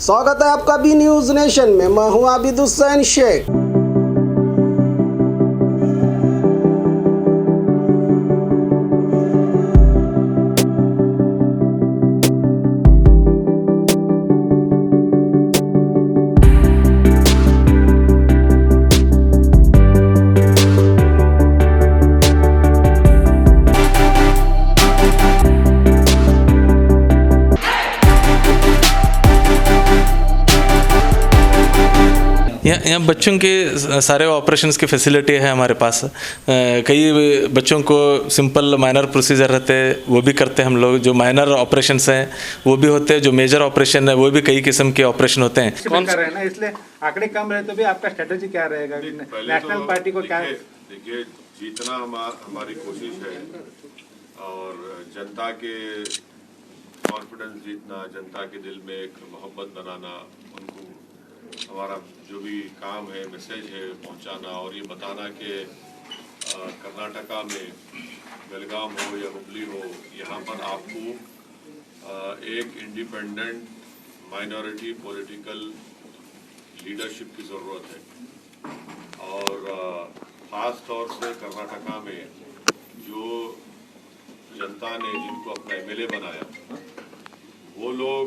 स्वागत है आपका बी न्यूज नेशन में। मैं हूं आबिद हुसैन शेख। यहाँ बच्चों के सारे ऑपरेशंस की फैसिलिटी है हमारे पास। कई बच्चों को सिंपल माइनर प्रोसीजर रहते हैं वो भी करते हैं हम लोग। जो माइनर ऑपरेशंस हैं वो भी होते हैं, जो मेजर ऑपरेशन है वो भी कई किस्म के ऑपरेशन होते हैं। कौन कर रहे हैं ना, इसलिए आंकड़े कम रहे तो भी आपका स्ट्रेटेजी क्या रहेगा? नेशनल पार्टी को क्या देखिए, जीतना हमारी कोशिश है और जनता के कॉन्फिडेंस जीतना, जनता के दिल में एक मोहब्बत बनाना, उनको हमारा जो भी काम है, मैसेज है पहुंचाना और ये बताना कि कर्नाटका में बेलगाम हो या हुबली हो, यहाँ पर आपको एक इंडिपेंडेंट माइनॉरिटी पॉलिटिकल लीडरशिप की ज़रूरत है। और ख़ास तौर से कर्नाटका में जो जनता ने जिनको अपना एमएलए बनाया, वो लोग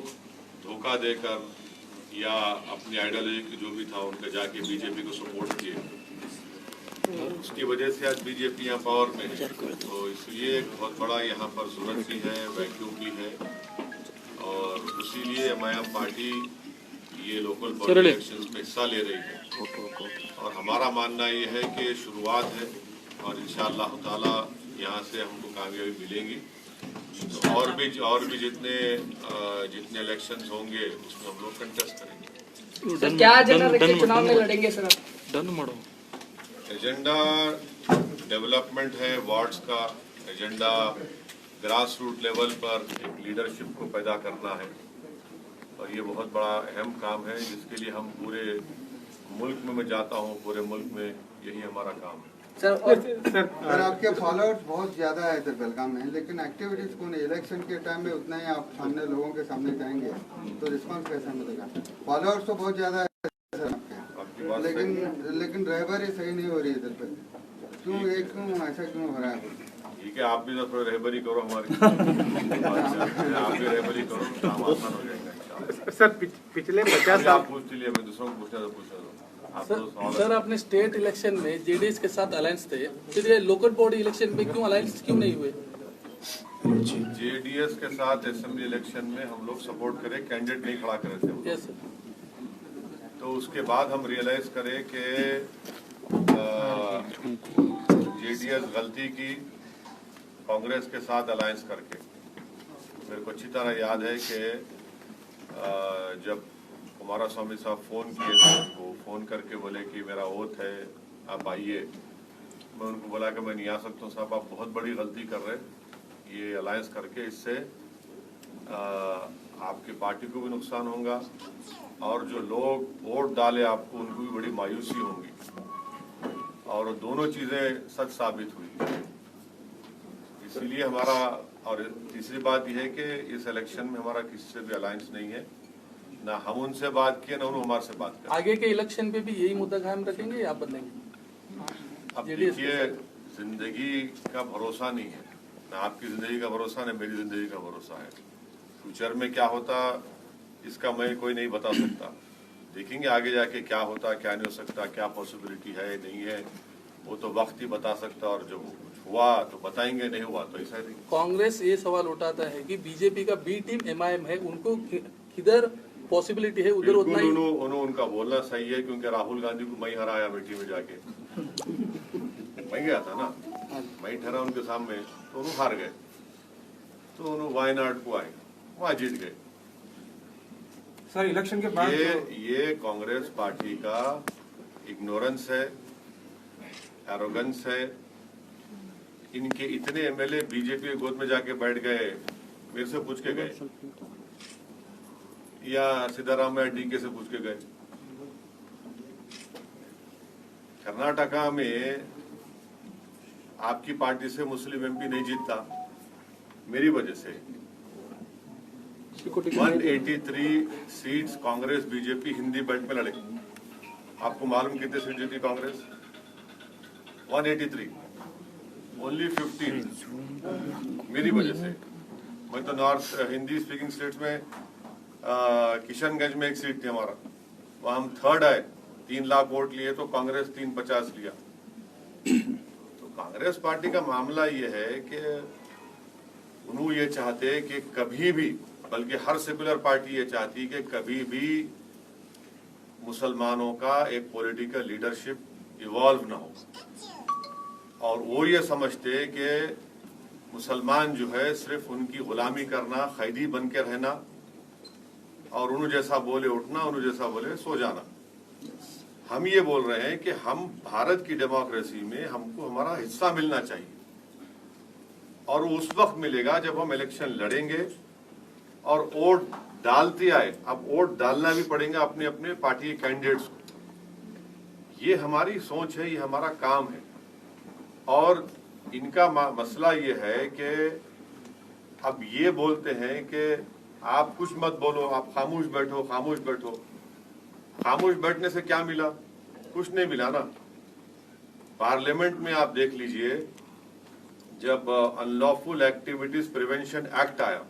धोखा देकर या अपनी आइडियोलॉजी जो भी था उनका जाके बीजेपी को सपोर्ट किए, उसकी वजह से आज बीजेपी यहाँ पावर में है। तो इसलिए एक बहुत बड़ा यहाँ पर जरूरत भी है, वैक्यूम भी है और इसीलिए एमआईएम पार्टी ये लोकल बॉडी इलेक्शंस में हिस्सा ले रही है। और हमारा मानना ये है कि शुरुआत है और इंशाअल्लाह ताला यहाँ से हमको कामयाबी मिलेगी। तो और भी जितने इलेक्शंस होंगे उसमें हम लोग कंटेस्ट करेंगे। सर, क्या एजेंडा रख के चुनाव में लड़ेंगे सर? एजेंडा डेवलपमेंट है, वार्ड्स का एजेंडा ग्रास रूट लेवल पर एक लीडरशिप को पैदा करना है और ये बहुत बड़ा अहम काम है जिसके लिए हम पूरे मुल्क में मैं जाता हूँ, पूरे मुल्क में यही हमारा काम है। सर आपके फॉलोअर्स बहुत ज्यादा है इधर बेलगाम में, लेकिन एक्टिविटीज को नहीं, इलेक्शन के टाइम में उतना ही आप सामने लोगों के सामने जाएंगे तो रिस्पांस कैसा मिलेगा? फॉलोअर्स तो बहुत ज्यादा है सर आपके, लेकिन रहबरी सही नहीं हो रही इधर पे। क्यों ऐसा क्यों हो रहा है? ठीक है, आप भी तो रहबरी करो हमारी आप भी रहबरी करो, काम आसान हो जाएगा। सर पिछले 50 साल आप पूछ लिए, मैं दूसरों को पूछना तो पूछा दो। सर आपने स्टेट इलेक्शन में जेडीएस के साथ अलायंस थे, फिर ये लोकल बॉडी इलेक्शन में क्यों अलायंस क्यों नहीं हुए? जेडीएस के साथ असेंबली इलेक्शन में हम लोग सपोर्ट करे, कैंडिडेट नहीं खड़ा करे थे। Yes sir. तो उसके बाद हम रियलाइज करें कि जेडीएस गलती की कांग्रेस के साथ अलायंस करके। मेरे को अच्छी तरह याद है कि जब कुमारस्वामी साहब फ़ोन किए थे, वो फ़ोन करके बोले कि मेरा ओथ है, आप आइए। मैं उनको बोला कि मैं नहीं आ सकता हूँ साहब, आप बहुत बड़ी गलती कर रहे हैं ये अलायंस करके। इससे आपकी पार्टी को भी नुकसान होगा और जो लोग वोट डाले आपको उनको भी बड़ी मायूसी होगी और दोनों चीज़ें सच साबित हुई। इसीलिए हमारा, और तीसरी बात यह है कि इस इलेक्शन में हमारा किसी से भी अलायंस नहीं है, ना हम उनसे बात किए ना उन्होंने हमारे से बात की। आगे के इलेक्शन पे भी यही मुद्दा कायम रखेंगे या बदलेंगे? अब देखिए, जिंदगी का भरोसा नहीं है, ना आपकी जिंदगी का भरोसा ना मेरी जिंदगी का भरोसा है। फ्यूचर में क्या होता इसका मैं कोई नहीं बता सकता। देखेंगे आगे जाके क्या होता, क्या नहीं हो सकता, क्या पॉसिबिलिटी है नहीं है, वो तो वक्त ही बता सकता। और जब हुआ तो बताएंगे, नहीं हुआ तो ऐसा नहीं। कांग्रेस ये सवाल उठाता है कि बीजेपी का बी टीम एमआईएम है, उनको किधर पॉसिबिलिटी है उधर उतना ही। उनका बोलना सही है क्योंकि राहुल गांधी को मैं हराया अमेठी में जाके, मैं गया था ना, मैं ठहरा उनके सामने, तो उन्होंने हार गए। तो उन्होंने वायनाड को आए, वहां जीत गए। सर इलेक्शन के बाद ये कांग्रेस पार्टी का इग्नोरेंस है, एरोगेंस है। इनके इतने एमएलए बीजेपी के गोद में जाके बैठ गए, मेरे से पूछ के गए या सीताराम डीके से पूछ के गए। कर्नाटका में आपकी पार्टी से मुस्लिम एमपी नहीं जीतता, मेरी वजह से। को टिकट नहीं दिया। 183 seats Congress BJP Hindi belt में लड़े। आपको मालूम कितने सीट जीती कांग्रेस? 183, ओनली 15 मेरी वजह से। मैं तो नॉर्थ हिंदी स्पीकिंग स्टेट्स में किशनगंज में एक सीट थी हमारा, वहां हम थर्ड आए, 3 लाख वोट लिए तो कांग्रेस 350 लिया। तो कांग्रेस पार्टी का मामला ये है कि उन्होंने ये चाहते कि कभी भी, बल्कि हर सेकुलर पार्टी ये चाहती कि कभी भी मुसलमानों का एक पॉलिटिकल लीडरशिप इवॉल्व ना हो, और वो ये समझते कि मुसलमान जो है सिर्फ उनकी गुलामी करना, कैदी बन के रहना और उन्होंने जैसा बोले उठना, उन्होंने जैसा बोले सो जाना। हम ये बोल रहे हैं कि हम भारत की डेमोक्रेसी में हमको हमारा हिस्सा मिलना चाहिए, और उस वक्त मिलेगा जब हम इलेक्शन लड़ेंगे और वोट डालते आए। अब वोट डालना भी पड़ेगा अपने अपने पार्टी के कैंडिडेट्स को। ये हमारी सोच है, ये हमारा काम है। और इनका मसला ये है कि अब ये बोलते हैं कि आप कुछ मत बोलो, आप खामोश बैठो, खामोश बैठो। खामोश बैठने से क्या मिला? कुछ नहीं मिला ना। पार्लियामेंट में आप देख लीजिए, जब अनलॉफुल एक्टिविटीज प्रिवेंशन एक्ट आया,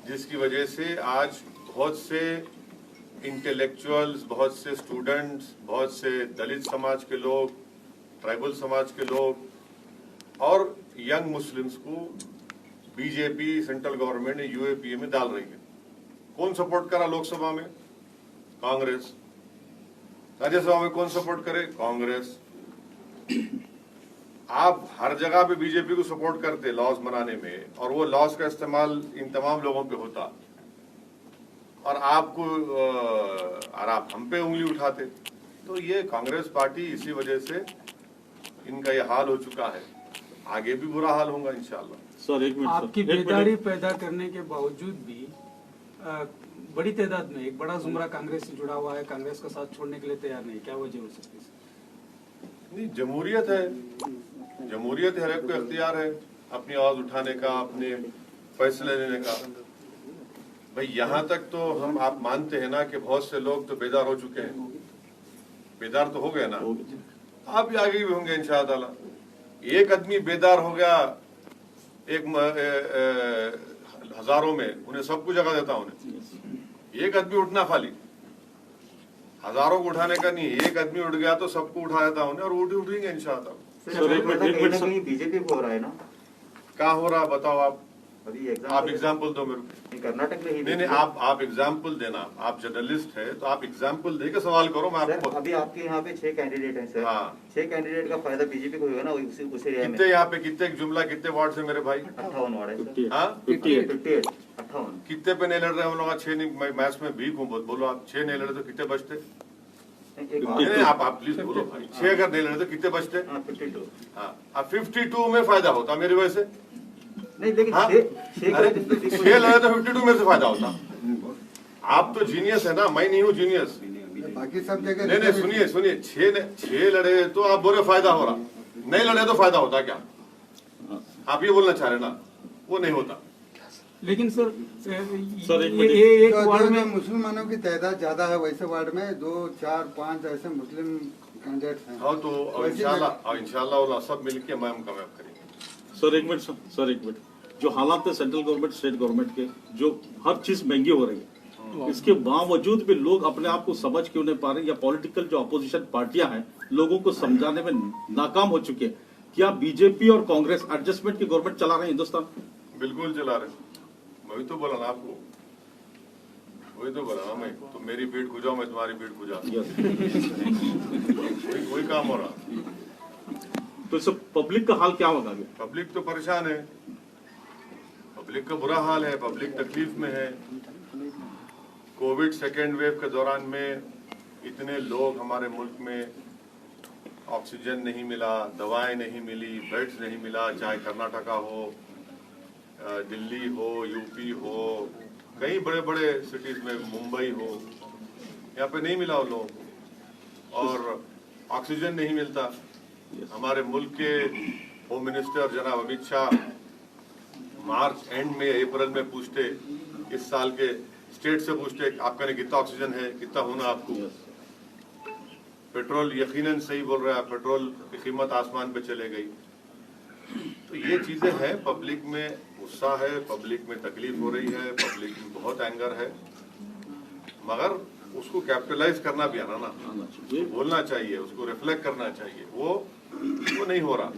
जिसकी वजह से आज बहुत से इंटेलेक्चुअल्स, बहुत से स्टूडेंट्स, बहुत से दलित समाज के लोग, ट्राइबल समाज के लोग और यंग मुस्लिम्स को बीजेपी सेंट्रल गवर्नमेंट ने यूएपीए में डाल रही है। कौन सपोर्ट करा लोकसभा में? कांग्रेस। राज्यसभा में कौन सपोर्ट करे? कांग्रेस। आप हर जगह पे बीजेपी को सपोर्ट करते लॉज बनाने में, और वो लॉज का इस्तेमाल इन तमाम लोगों पे होता, और आपको और आप हम पे उंगली उठाते। तो ये कांग्रेस पार्टी, इसी वजह से इनका ये हाल हो चुका है। आगे भी बुरा हाल होगा इंशाल्लाह। सर एक मिनट, आपकी बेदारी पैदा करने के बावजूद भी बड़ी तादाद में एक बड़ा जुमरा कांग्रेस से जुड़ा हुआ है, कांग्रेस का साथ छोड़ने के लिए तैयार नहीं। क्या वजह हो सकती है? नहीं, जमहूरियत है, जमहूरियत हर एक को इख्तियार है अपनी आवाज उठाने का, अपने फैसले लेने का। भाई यहाँ तक तो आप मानते हैं ना कि बहुत से लोग तो बेदार हो चुके हैं। बेदार तो हो गए ना, आप भी आगे भी होंगे इंशाअल्लाह। एक आदमी बेदार हो गया एक हजारों में, उन्हें सबको जगह देता उन्हें। एक आदमी उठना खाली, हजारों को उठाने का नहीं। एक आदमी उठ गया तो सबको उठा देता उन्हें, और उठेंगे इंशाअल्लाह। बीजेपी को हो रहा है ना? क्या हो रहा बताओ आप? अभी आप एग्जाम्पल दो मेरे को। कर्नाटक में ही नहीं, आप एग्जाम्पल देना। आप जर्नलिस्ट है तो आप एग्जाम्पल दे के सवाल करो। मैं आपको अभी आपके यहाँ पे 6 कैंडिडेट हैं सर। हाँ। 6 कैंडिडेट का फायदा बीजेपी को होगा ना उसी एरिया में। कितने यहाँ पे, कितने जुमला, कितने वार्ड से मेरे भाई? 58 वार्ड है सर। हाँ, 58 58। कितने पे नहीं लड़ रहे हम लोग? 6 नहीं, मैथ्स में वीक हूँ, बोलो आप। 6 नहीं लड़े तो कितने बचते? नहीं, आप प्लीज बोलो भाई। 6 अगर नहीं लड़े तो कितने बचते? 52। हाँ, अब 52 में फायदा होता मेरी वजह से। नहीं, लेकिन हाँ? 6 लड़े तो 52 में से फायदा होता। आप तो जीनियस है ना, मैं नहीं हूँ जीनियस। बाकी सब जगह नहीं, सुनिए 6 लड़े तो आप बोले फायदा हो रहा, नहीं लड़े तो फायदा होता क्या? आप ये बोलना चाह रहे ना? वो नहीं होता। लेकिन सर एक एक वार्ड में मुसलमानों की तादाद ज्यादा है, वैसे वार्ड में 2 4 5 ऐसे मुस्लिम कैंडिडेट्स हैं। हाँ, तो इंशाल्लाह सब मिलके हम कामयाब करेंगे। सर एक मिनट, सर एक मिनट। जो हालात है सेंट्रल गवर्नमेंट, स्टेट गवर्नमेंट के, जो हर चीज महंगी हो रही है, इसके बावजूद भी लोग अपने आप को समझ क्यों नहीं पा रहे, या पॉलिटिकल जो अपोजिशन पार्टियां हैं लोगों को समझाने में नाकाम हो चुके हैं? क्या बीजेपी और कांग्रेस एडजस्टमेंट की गवर्नमेंट चला रहे हैं हिंदुस्तान? बिल्कुल चला रहे। वही तो बोला ना आपको, वही तो बोला ना मैं। तो मेरी पीठ खुजाओ, मैं तुम्हारी पीठ खुजा। वही काम हो रहा। तो इससे पब्लिक का हाल क्या होगा? पब्लिक तो परेशान है, पब्लिक का बुरा हाल है, पब्लिक तकलीफ में है। कोविड सेकेंड वेव के दौरान में इतने लोग हमारे मुल्क में, ऑक्सीजन नहीं मिला, दवाएं नहीं मिली, बेड्स नहीं मिला, चाहे कर्नाटका हो, दिल्ली हो, यूपी हो, कई बड़े बड़े सिटीज में, मुंबई हो, यहाँ पे नहीं मिला उन लोगों को। और ऑक्सीजन नहीं मिलता। हमारे मुल्क के होम मिनिस्टर जनाब अमित शाह, मार्च एंड में अप्रैल में पूछते, इस साल के स्टेट से पूछते आपका ने कितना ऑक्सीजन है, कितना होना आपको। पेट्रोल यकीनन सही बोल रहा है, पेट्रोल की कीमत आसमान पे चले गई। तो ये चीजें हैं, पब्लिक में गुस्सा है, पब्लिक में तकलीफ हो रही है, पब्लिक में बहुत एंगर है, मगर उसको कैपिटलाइज करना भी आना ना, बोलना चाहिए, उसको रिफ्लेक्ट करना चाहिए, वो नहीं हो रहा।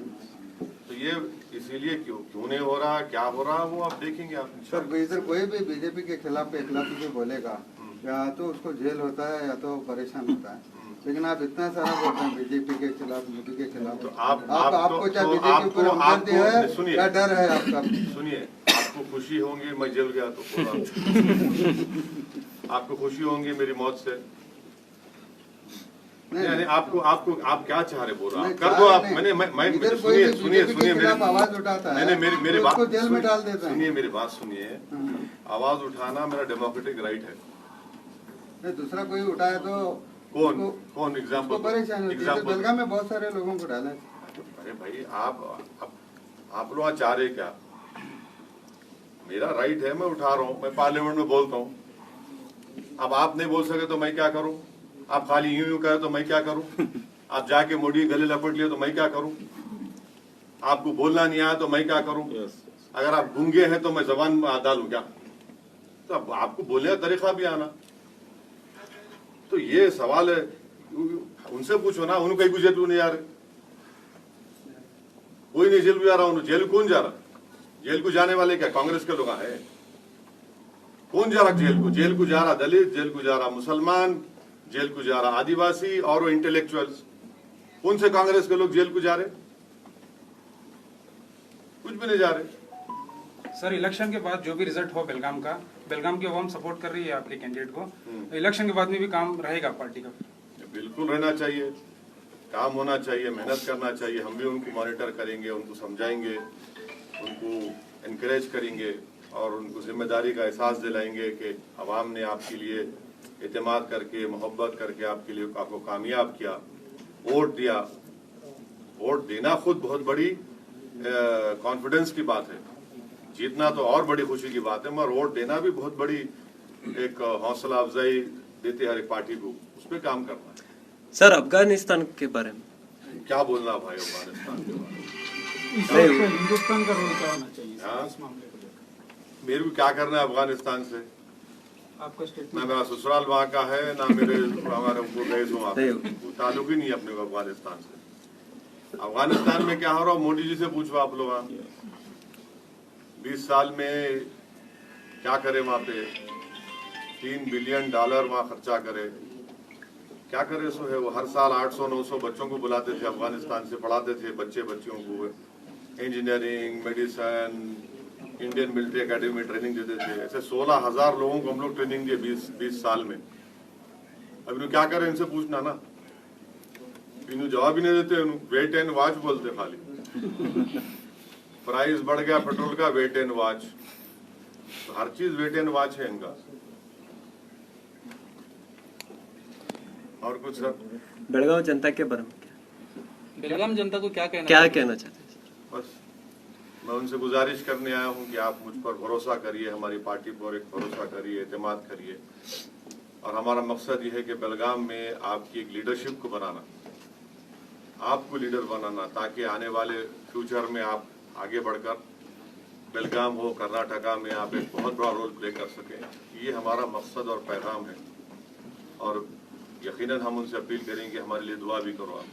तो ये इसीलिए क्यों नहीं हो रहा, क्या हो रहा, वो आप देखेंगे आप। सर इधर कोई भी बीजेपी के खिलाफ एक लाख रुपये बोलेगा, या तो उसको जेल होता है या तो परेशान होता है। लेकिन आप इतना सारा बोलते हैं बीजेपी के खिलाफ, मोदी के खिलाफ, तो आपको क्या बीजेपी पर हमदर्दी है या डर है आपका? सुनिए, आपको खुशी होंगी मैं जेल गया तो आपको खुशी होंगी मेरी मौत से? नहीं, आप क्या चाह रहे बोल रहे हैं? कर दो आप। सुनिए मेरी आवाज उठाता है, मेरी बात जेल में डाल देता है। सुनिए मेरी बात सुनिए, आवाज उठाना मेरा डेमोक्रेटिक राइट है। नहीं, दूसरा कोई उठाए तो कौन एग्जाम्पल परेशान होती है। बेलगाम में बहुत सारे लोगों को डाला। अरे भाई आप लोग चाह रहे क्या? मेरा राइट है, मैं उठा रहा हूँ, मैं पार्लियामेंट में बोलता हूँ। अब आप नहीं बोल सके तो मैं क्या करूँ? आप खाली यूं कहे तो मैं क्या करूँ? आप जाके मोदी गले लपेट लिए तो मैं क्या करूँ? आपको बोलना नहीं आया तो मैं क्या करूँ? अगर आप गूंगे हैं तो मैं जबान डालूं क्या? तो अब आपको बोलने का तरीका भी आना। तो ये सवाल है, उनसे पूछो ना, उनको कहीं जेल नहीं जा रहे, कोई नहीं जेल भी जा रहा। जेल कौन जा रहा? जेल को जाने वाले क्या कांग्रेस के लोग हैं? कौन जा रहा जेल को? जेल को जा रहा दलित, जेल को जा रहा मुसलमान, जेल को जा रहा आदिवासी और इंटेलेक्चुअल्स। कौन से कांग्रेस के लोग जेल को जा रहे? कुछ भी नहीं जा रहे। सर इलेक्शन के बाद जो भी रिजल्ट हो बेलगाम की अवाम सपोर्ट कर रही है आपके कैंडिडेट को, इलेक्शन के बाद में भी काम रहेगा पार्टी का? बिल्कुल रहना चाहिए, काम होना चाहिए, मेहनत करना चाहिए। हम भी उनको मॉनिटर करेंगे, उनको समझाएंगे, उनको एनकरेज करेंगे और उनको जिम्मेदारी का एहसास दिलाएंगे कि अवाम ने आपके लिए एतमाद करके, मोहब्बत करके आपको कामयाब किया, वोट दिया। वोट देना खुद बहुत बड़ी कॉन्फिडेंस की बात है, जीतना तो और बड़ी खुशी की बात है, मगर वोट देना भी बहुत बड़ी एक हौसला अफजाई देते हर एक पार्टी को। उस पर काम करना है। सर अफगानिस्तान के बारे में क्या बोलना भाई? अफगानिस्तान के बारे में हिंदुस्तान का रोल क्या होना चाहिए इस मामले को? मेरे को क्या करना है अफगानिस्तान से? आपका स्टेटमेंट? ना मेरा ससुराल वहाँ का है, ना मेरे हमारे गैस वहाँ पे ताल्लुक ही नहीं है अपने को अफगानिस्तान से। अफगानिस्तान में क्या हो रहा है मोदी जी से पूछो आप लोग। 20 साल में क्या करे वहाँ पे? $3 बिलियन वहाँ खर्चा करे, क्या करे? सो है वो हर साल 800-900 बच्चों को बुलाते थे अफगानिस्तान से, पढ़ाते थे बच्चियों को engineering, medicine, Indian military academy में ट्रेनिंग देते थे। ऐसे 16,000 लोगों को हम लोग ट्रेनिंग दिए 20 साल में। अब इन्हों क्या करें? इनसे पूछना ना, इन्हों जवाब ही नहीं देते। वेट एंड वॉच बोलते खाली। प्राइस बढ़ गया पेट्रोल का, वेट एंड वॉच, तो हर चीज वेट एंड वॉच है इनका। और कुछ सर? बेलगाम जनता के बारे में बेलगाम जनता को क्या कहना चाहते हैं? बस मैं उनसे गुजारिश करने आया हूं कि आप मुझ पर भरोसा करिए, हमारी पार्टी पर एक भरोसा करिए, एतमाद करिए। और हमारा मकसद ये है कि बेलगाम में आपकी एक लीडरशिप को बनाना, आपको लीडर बनाना, ताकि आने वाले फ्यूचर में आप आगे बढ़कर बेलगाम हो, कर्नाटका में आप एक बहुत बड़ा रोल प्ले कर सकें। ये हमारा मकसद और पैगाम है। और यकीनन हम उनसे अपील करेंगे हमारे लिए दुआ भी करो आप।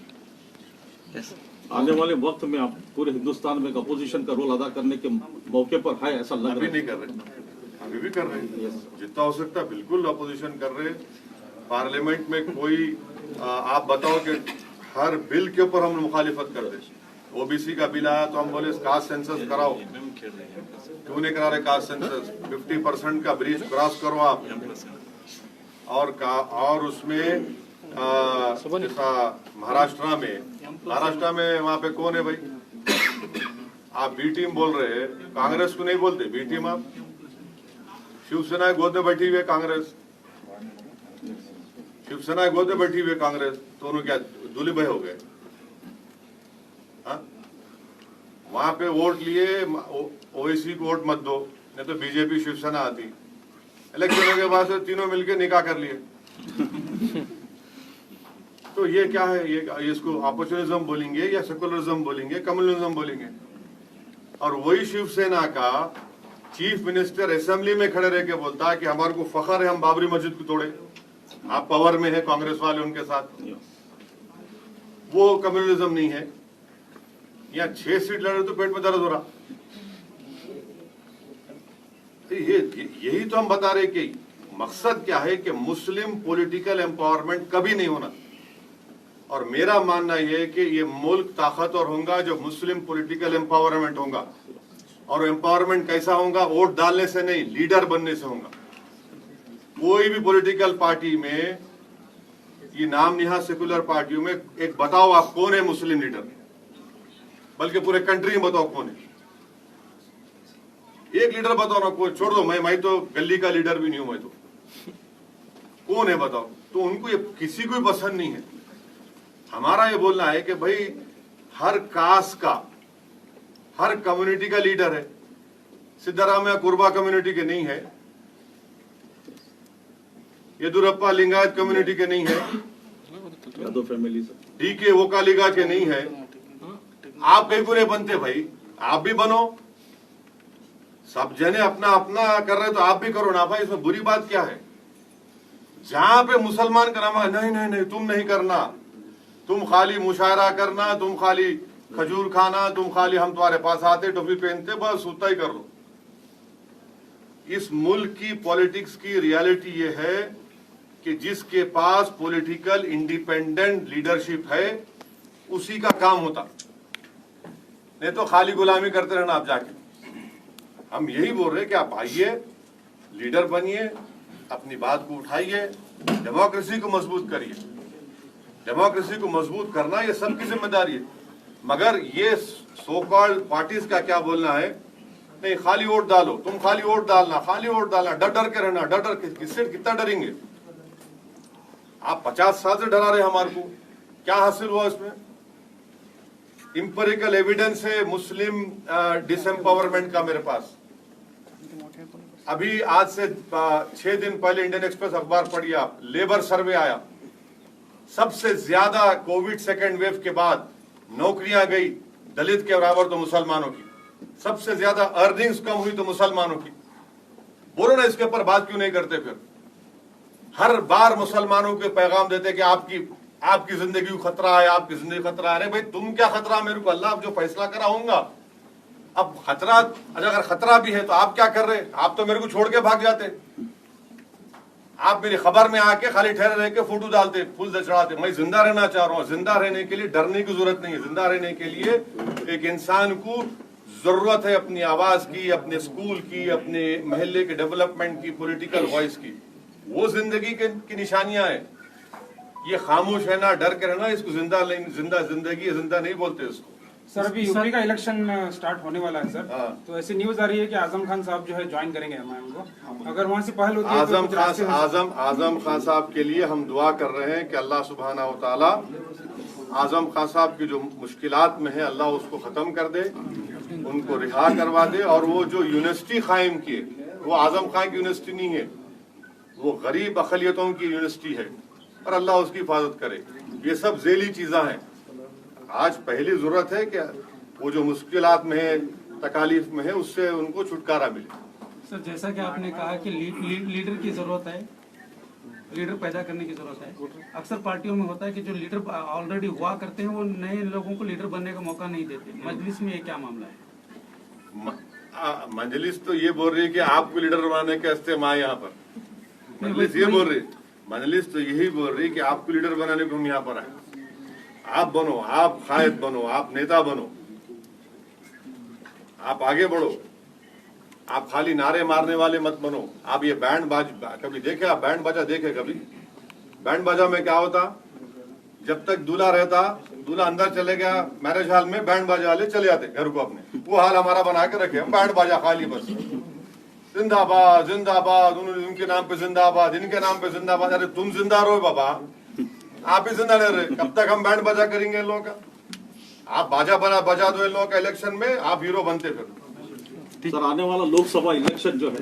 आने वाले वक्त में आप पूरे हिंदुस्तान में एक अपोजिशन का रोल अदा करने के मौके पर है, ऐसा लग रहा है? अभी नहीं कर रहे, अभी भी कर रहे हैं, जितना हो सकता है बिल्कुल अपोजिशन कर रहे हैं। पार्लियामेंट में कोई आप बताओ कि हर बिल के ऊपर हम मुखालिफत कर दे। ओबीसी का बिल आया तो हम बोले कास्ट सेंसस कराओ, क्यों नहीं करा रहे कास्ट सेंसस? 50% का ब्रीच क्रॉस करो आप। और उसमें महाराष्ट्र में वहाँ पे कौन है भाई? आप बी टीम बोल रहे हैं, कांग्रेस को नहीं बोलते बी टीम। आप शिवसेना गोद में बैठी हुई है कांग्रेस, शिवसेना गोद में बैठी हुई है कांग्रेस, तो उन्होंने क्या दूल्हे भाई हो गए? वहां पे वोट लिए ओवैसी को वोट मत दो, नहीं तो बीजेपी शिवसेना आती। इलेक्शनों के बाद से तीनों मिलकर निकाह कर लिए। तो ये क्या है? ये इसको अपॉर्चुनिज्म बोलेंगे या सेकुलरिज्म बोलेंगे, कम्युनिज्म बोलेंगे? और वही शिवसेना का चीफ मिनिस्टर असेंबली में खड़े रह के बोलता है कि हमारे को फखर है हम बाबरी मस्जिद को तोड़े। आप पावर में है, कांग्रेस वाले उनके साथ। वो कम्युनिज्म नहीं है। यहाँ 6 सीट लड़े तो पेट में दर्द हो रहा। यही तो हम बता रहे कि मकसद क्या है कि मुस्लिम पॉलिटिकल एम्पावरमेंट कभी नहीं होना। और मेरा मानना यह है कि ये मुल्क ताकतवर होगा जो मुस्लिम पॉलिटिकल एम्पावरमेंट होगा। और एम्पावरमेंट कैसा होगा? वोट डालने से नहीं, लीडर बनने से होगा। कोई भी पॉलिटिकल पार्टी में, ये नाम निहाद सेकुलर पार्टियों में, एक बताओ आप कौन है मुस्लिम लीडर, बल्कि पूरे कंट्री में बताओ कौन है। एक लीडर बताओ ना, कोई छोड़ दो, मैं तो गली का लीडर भी नहीं हूं, मैं तो कौन है बताओ। तो उनको ये किसी को पसंद नहीं है। हमारा ये बोलना है कि भाई हर कास्ट का, हर कम्युनिटी का लीडर है। सिद्धारामैया कुर्बा कम्युनिटी के नहीं है, येदुरप्पा लिंगायत कम्युनिटी के नहीं है, यादव फैमिली से डीके वोकालिगा के नहीं है। आप कहीं को नहीं बनते भाई, आप भी बनो। सब जने अपना अपना कर रहे तो आप भी करो ना भाई, इसमें बुरी बात क्या है? जहां पे मुसलमान का नाम है, नहीं नहीं नहीं तुम नहीं करना, तुम खाली मुशायरा करना, तुम खाली खजूर खाना, तुम खाली हम तुम्हारे पास आते टोपी पहनते, बस उतना ही कर लो। इस मुल्क की पॉलिटिक्स की रियलिटी ये है कि जिसके पास पॉलिटिकल इंडिपेंडेंट लीडरशिप है उसी का काम होता, नहीं तो खाली गुलामी करते रहना आप जाके। हम यही बोल रहे कि आप आइए, लीडर बनिए, अपनी बात को उठाइए, डेमोक्रेसी को मजबूत करिए। डेमोक्रेसी को मजबूत करना ये सबकी जिम्मेदारी है। मगर ये सो कॉल्ड पार्टीज का क्या बोलना है? नहीं खाली वोट डालो, तुम खाली वोट डालना, खाली वोट डालना, डर डर के रहना। डर डर के किससे, कितना डरेंगे आप? 50 साल से डरा रहे हमारे को, क्या हासिल हुआ इसमें? इंपेरिकल एविडेंस है मुस्लिम डिसएम्पावरमेंट का मेरे पास। अभी आज से 6 दिन पहले इंडियन एक्सप्रेस अखबार पढ़िए आप, लेबर सर्वे आया, सबसे ज्यादा कोविड सेकेंड वेव के बाद नौकरियां गई दलित के बराबर तो मुसलमानों की, सबसे ज्यादा अर्निंग्स कम हुई तो मुसलमानों की। बोलो ना, इसके ऊपर बात क्यों नहीं करते? फिर हर बार मुसलमानों के पैगाम देते कि आपकी जिंदगी को खतरा है, आपकी जिंदगी खतरा है। अरे भाई तुम क्या खतरा मेरे को? अल्लाह जो फैसला करा होगा। अब खतरा, अगर खतरा भी है तो आप क्या कर रहे? आप तो मेरे को छोड़ के भाग जाते। आप मेरी खबर में आके खाली ठहरे रह के फोटो डालते, फूल चढ़ाते। मैं जिंदा रहना चाह रहा हूँ। जिंदा रहने के लिए डरने की जरूरत नहीं है। जिंदा रहने के लिए एक इंसान को जरूरत है अपनी आवाज की, अपने स्कूल की, अपने महल्ले के डेवलपमेंट की, पॉलिटिकल वॉइस की। वो जिंदगी की निशानियां हैं। ये खामोश है ना, डर के रहना, इसको जिंदा जिंदगी जिंदा नहीं बोलते इसको। सर अभी यूपी का इलेक्शन स्टार्ट होने वाला है सर। तो ऐसी न्यूज आ रही है कि आजम खान साहब जो है ज्वाइन करेंगे एमआईएम को। अगर वहां से पहल होती है आजम खान साहब के लिए हम दुआ कर रहे हैं कि अल्लाह सुब्हाना व तआला आजम खान साहब की जो मुश्किलात में है अल्लाह उसको खत्म कर दे, उनको रिहा करवा दे। और वो जो यूनिवर्सिटी कायम किए, वो आजम खान की यूनिवर्सिटी नहीं है, वो गरीब अकलियतों की यूनिवर्सिटी है, और अल्लाह उसकी हिफाजत करे। ये सब जेली चीज़ा हैं। आज पहली जरूरत है कि वो जो मुश्किलात में है, तकालीफ में है, उससे उनको छुटकारा मिले। सर जैसा कि आपने कहा कि लीडर की जरूरत है, लीडर पैदा करने की जरूरत है। अक्सर पार्टियों में होता है कि जो लीडर ऑलरेडी हुआ करते हैं वो नए लोगों को लीडर बनने का मौका नहीं देते। मजलिस में ये क्या मामला है? मजलिस तो ये बोल रही है कि आपको लीडर बनाने के इस्तेमाल यहाँ पर, मजलिस ये बोल रही, मजलिस तो यही बोल रही कि आपको लीडर बनाने को हम यहाँ पर आए। आप बनो, आप कायद बनो, आप नेता बनो, आप आगे बढ़ो। आप खाली नारे मारने वाले मत बनो। आप ये बैंड बाजा कभी देखे? आप बैंड बाजा देखे कभी? बैंड बाजा में क्या होता? जब तक दूल्हा रहता, दूल्हा अंदर चले गया मैरिज हॉल में, बैंड बाजा वाले चले जाते घर को अपने। वो हाल हमारा बना के रखे हम, बैंड बाजा खाली बस जिंदाबाद जिंदाबाद, उनके नाम पे जिंदाबाद, इनके नाम पे जिंदाबाद। अरे तुम जिंदा रहो बाबा, आप ही जिंदा रह रहे। कब तक हम बैंड बाजा करेंगे इन लोगों का? आप बाजा बजा दो इन लोगों का इलेक्शन में, आप हीरो बनते फिर। सर आने वाला लोकसभा इलेक्शन जो है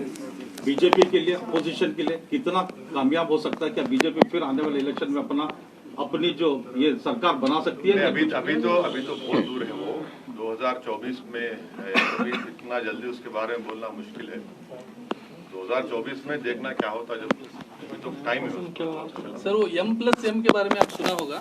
बीजेपी के लिए, अपोजिशन के लिए कितना कामयाब हो सकता है? क्या बीजेपी फिर आने वाले इलेक्शन में अपनी जो ये सरकार बना सकती है? अभी तो बहुत दूर है वो 2024 में अभी इतना जल्दी उसके बारे में बोलना मुश्किल है। 2024 में देखना क्या होता, जब अभी तो टाइम है। सर वो M+M के बारे में आप सुना होगा,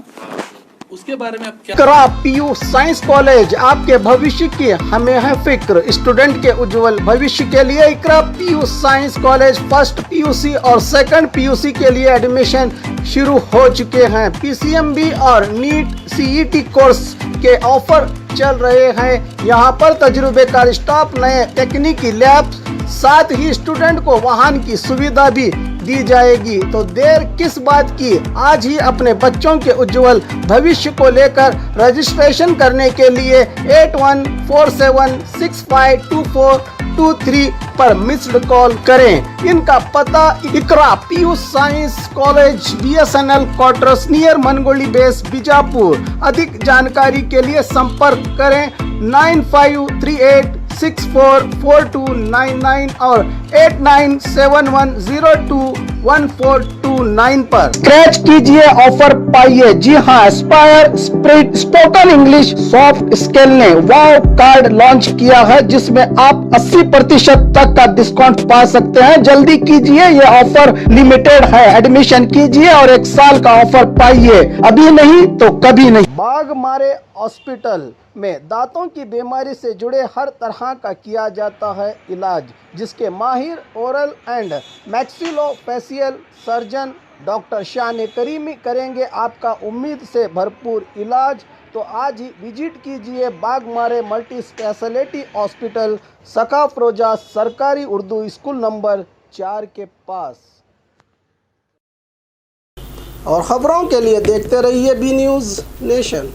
उसके बारे में आप क्या? इकरा पीयू साइंस कॉलेज, आपके भविष्य की हमें है फिक्र। स्टूडेंट के उज्जवल भविष्य के लिए Iqra PU science college first PUC और सेकंड पीयूसी के लिए एडमिशन शुरू हो चुके हैं। PCMB और नीट CET कोर्स के ऑफर चल रहे हैं। यहाँ पर तजुर्बेकार स्टाफ, नए तकनीकी लैब, साथ ही स्टूडेंट को वाहन की सुविधा भी दी जाएगी। तो देर किस बात की, आज ही अपने बच्चों के उज्जवल भविष्य को लेकर रजिस्ट्रेशन करने के लिए 8147652423 पर मिस्ड कॉल करें। इनका पता Iqra PU science college, BSNL quarters near Mangoli base, Bijapur. अधिक जानकारी के लिए संपर्क करें 9538644299 और 8971021429 पर स्क्रैच कीजिए, ऑफर पाइए। जी हाँ, Aspire spirit spoken English soft skill ने वाव कार्ड लॉन्च किया है, जिसमें आप 80% तक का डिस्काउंट पा सकते हैं। जल्दी कीजिए, ये ऑफर लिमिटेड है। एडमिशन कीजिए और 1 साल का ऑफर पाइए, अभी नहीं तो कभी नहीं। बाघमारे हॉस्पिटल में दांतों की बीमारी से जुड़े हर तरह का किया जाता है इलाज, जिसके माहिर oral and maxillofacial surgeon doctor शान करीमी करेंगे आपका उम्मीद से भरपूर इलाज। तो आज ही विजिट कीजिए बाघमारे मल्टी स्पेशलिटी हॉस्पिटल, सकाफरोजा सरकारी उर्दू स्कूल नंबर 4 के पास। और खबरों के लिए देखते रहिए B न्यूज़ नेशन।